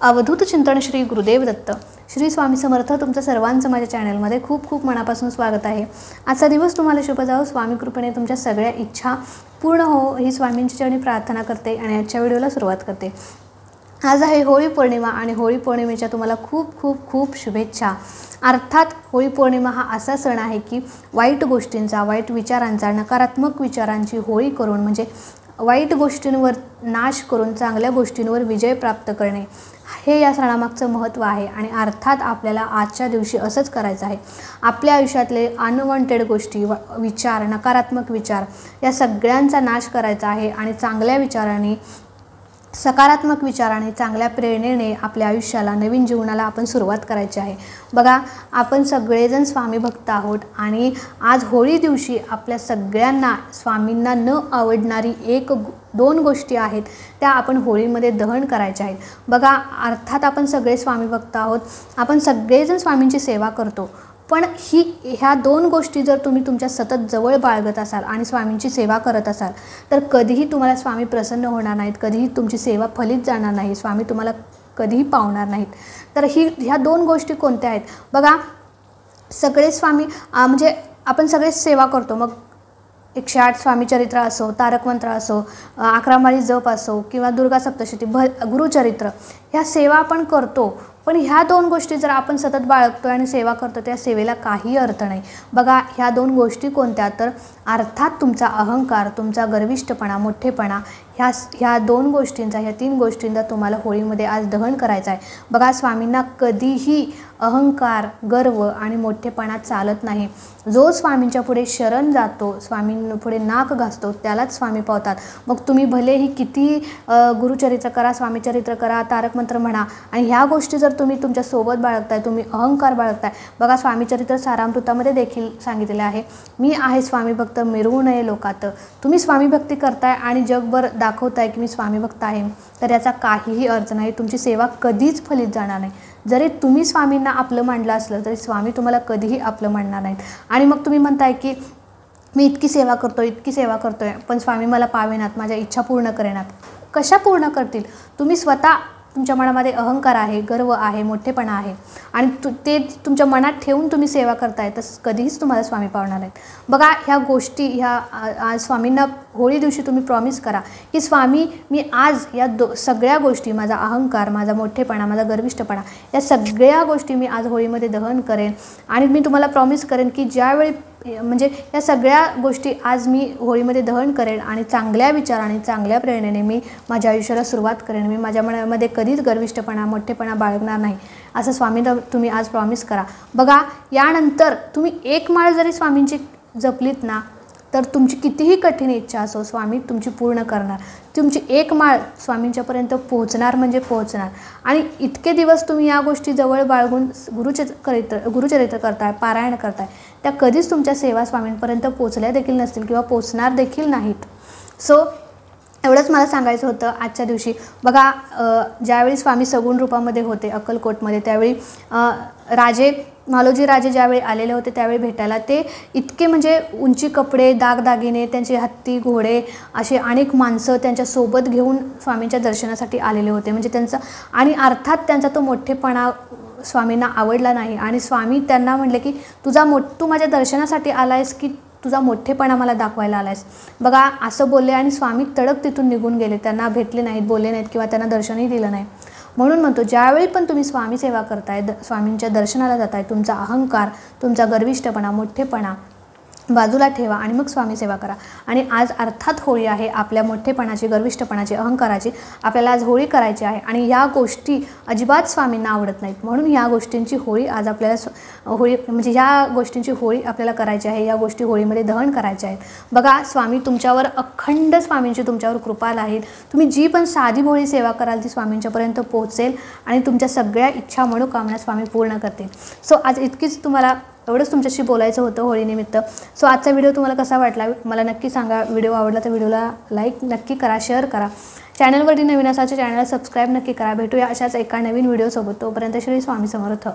अवधूत चिंतन श्री गुरुदेव दत्त श्री स्वामी समर्थ तुमचं सर्वांचं माझ्या चॅनलमध्ये खूप खूप मनापासून स्वागत आहे। आजचा दिवस तुम्हाला शुभ जाओ, स्वामी कृपेने तुमच्या सगळ्या इच्छा पूर्ण हो ही स्वामींची चरणी प्रार्थना करते आणि आजच्या व्हिडिओला सुरुवात करते। आज आहे होळी पौर्णिमा आणि होळी पौर्णिमेच्या तुम्हाला खूप खूप खूप शुभेच्छा। अर्थात होळी पौर्णिमा हा असा सण आहे की वाईट गोष्टींचा, वाईट विचारांचा, नकारात्मक विचारांची होळी करून म्हणजे वाईट गोष्टींवर नाश करून चांगल्या गोष्टींवर विजय प्राप्त करणे हे या सणामागचं महत्त्व आहे। आणि अर्थात आपल्याला आजच्या दिवशी असंच करायचं आहे। आपल्या आयुष्यातले अनवॉन्टेड गोष्टी, विचार, नकारात्मक विचार या सगळ्यांचा नाश करायचा आहे आणि चांगल्या विचारांनी, सकारात्मक विचाराने, चांगल्या प्रेरणेने आपल्या आयुष्याला, नवीन जीवनाला आपण सुरुवात करायची आहे। बघा, आपण सगळेजण स्वामी भक्त आहोत आणि आज होळी दिवशी आपल्या सगळ्यांना स्वामींना न आवडणारी एक दोन गोष्टी आहेत त्या आपण होळीमध्ये दहन करायच्या आहेत। बघा, अर्थात आपण सगळे स्वामी भक्त आहोत, आपण सगळेजण स्वामींची सेवा करतो, पण ह्या दोन गोष्टी जर तुम्ही तुमच्या सतत जवळ बाळगत असाल आणि स्वामींची सेवा करत असाल तर कधीही तुम्हाला स्वामी प्रसन्न होणार नाहीत, कधीही तुमची सेवा फलित जाणार नाही, स्वामी तुम्हाला कधीही पावणार नाहीत। तर ह्या दोन गोष्टी कोणत्या आहेत? बघा, सगळे स्वामी म्हणजे आपण सगळेच सेवा करतो, मग 108 स्वामी चरित्र असो, तारक मंत्र असो, 11 माळी जप असो किंवा दुर्गा सप्तशती, गुरुचरित्र, ह्या सेवा आपण करतो, पण ह्या दोन गोष्टी जर आपण सतत बाळगतो आणि सेवा करतो त्या सेवेला काही अर्थ नाही। बघा, ह्या दोन गोष्टी कोणत्या? तर अर्थात तुमचा अहंकार, तुमचा गर्विष्ठपणा, मोठेपणा, ह्या दोन गोष्टींचा, ह्या तीन गोष्टींचा तुम्हाला होळीमध्ये आज दहन करायचं आहे। बघा, स्वामींना कधीही अहंकार, गर्व आणि मोठेपणा चालत नाही। जो स्वामींच्या पुढे शरण जातो, स्वामींपुढे नाक घासतो त्यालाच स्वामी पावतात। मग तुम्ही भलेही किती गुरुचरित्र करा, स्वामीचरित्र करा, तारक मंत्र म्हणा आणि ह्या गोष्टी जर तुम्ही तुमच्या सोबत बाळगताय, तुम्ही अहंकार बाळगताय, बघा स्वामीचरित्र सारामृतामध्ये देखील सांगितलेले आहे, मी आहे स्वामी भक्त मिरवू नये लोकात। तुम्ही स्वामी भक्ती करताय आणि जगभर दाखवताय की मी स्वामी भक्त आहे, तर याचा काहीही अर्थ नाही, तुमची सेवा कधीच फलित जाणार नाही। जरी तुम्ही स्वामींना आपलं मानलं असलं तरी स्वामी तुम्हाला कधीही आपलं मानणार नाहीत। आणि मग तुम्ही म्हणताय की मी इतकी सेवा करतोय पण स्वामी मला पावेनात, माझ्या इच्छा पूर्ण करेनात। कशा पूर्ण करतील? तुम्ही स्वतः, तुमच्या मनामध्ये अहंकार आहे, गर्व आहे, मोठेपणा आहे आणि ते तुमच्या मनात ठेवून तुम्ही सेवा करताय तर कधीच तुम्हाला स्वामी पावणार नाहीत। बघा, ह्या गोष्टी आज स्वामींना होळी दिवशी तुम्ही प्रॉमिस करा की स्वामी, मी आज या सगळ्या गोष्टी, माझा अहंकार, माझा मोठेपणा, माझा गर्विष्ठपणा, या सगळ्या गोष्टी मी आज होळीमध्ये दहन करेन आणि मी तुम्हाला प्रॉमिस करेन की ज्यावेळी म्हणजे या सगळ्या गोष्टी आज मी होळीमध्ये दहन करेन आणि चांगल्या विचाराने, चांगल्या प्रेरणेने मी माझ्या आयुष्याला सुरुवात करेन। मी माझ्या मनामध्ये कधीच गर्विष्ठपणा, मोठेपणा बाळगणार नाही, असं स्वामींना तुम्ही आज प्रॉमिस करा। बघा, यानंतर तुम्ही एक माळ जरी स्वामींची जपलीत ना तर तुमची कितीही कठीण इच्छा असो स्वामी तुमची पूर्ण करणार। तुमची एक माळ स्वामींच्यापर्यंत पोहोचणार म्हणजे पोहोचणार। आणि इतके दिवस तुम्ही या गोष्टी जवळ बाळगून गुरुचरित्र करताय, पारायण करताय, त्या कधीच तुमच्या सेवा स्वामींपर्यंत पोहोचल्या देखील नसतील किंवा पोहोचणार देखील नाहीत। सो एवढंच मला सांगायचं होतं आजच्या दिवशी। बघा, ज्यावेळी स्वामी सगुण रूपामध्ये होते अक्कलकोटमध्ये, त्यावेळी मालोजी राजे ज्यावेळी आलेले होते त्यावेळी भेटायला, ते इतके म्हणजे उंची कपडे, दागदागिने, त्यांचे हत्ती, घोडे, असे अनेक माणसं त्यांच्यासोबत घेऊन स्वामींच्या दर्शनासाठी आलेले होते। म्हणजे त्यांचा, आणि अर्थात त्यांचा तो मोठेपणा स्वामींना आवडला नाही आणि स्वामी त्यांना म्हटले की तू माझ्या दर्शनासाठी आलायस की तुझा मोठेपणा मला दाखवायला आलायस? बघा, असं बोलले आणि स्वामी तडक तिथून निघून गेले, त्यांना भेटले नाहीत, बोलले नाहीत किंवा त्यांना दर्शनही दिलं नाही। म्हणून म्हणतो, ज्यावेळी पण तुम्ही स्वामी सेवा करताय, स्वामींच्या दर्शनाला जाताय, तुमचा अहंकार, तुमचा गर्विष्ठपणा, मोठेपणा बाजूला ठेवा आणि मग स्वामी सेवा करा। आणि आज अर्थात होळी आहे, आपल्या मोठेपणाची, गर्विष्ठपणाची, अहंकाराची आपल्याला आज होळी करायची आहे आणि ह्या गोष्टी अजिबात स्वामींना आवडत नाहीत। म्हणून ह्या गोष्टींची होळी आज आपल्याला म्हणजे ह्या गोष्टींची होळी आपल्याला करायची आहे, या गोष्टी होळीमध्ये दहन करायच्या आहेत। बघा, स्वामी तुमच्यावर अखंड स्वामींची तुमच्यावर कृपा राहील। तुम्ही जी पण साधी भोळी सेवा कराल ती स्वामींच्यापर्यंत पोहोचेल आणि तुमच्या सगळ्या इच्छा, मनोकामना स्वामी पूर्ण करतील। सो आज इतकीच तुम्हाला एवढंच तुमच्याशी बोलायचं होतं होळीनिमित्त। सो आजचा व्हिडिओ तुम्हाला कसा वाटला मला नक्की सांगा। व्हिडिओ आवडला तर व्हिडिओला लाईक नक्की करा, शेअर करा, चॅनलवरती नवीन असाल चॅनलला सबस्क्राईब नक्की करा। भेटूया अशाच एका नवीन व्हिडिओसोबत, तोपर्यंत श्री स्वामी समर्थ।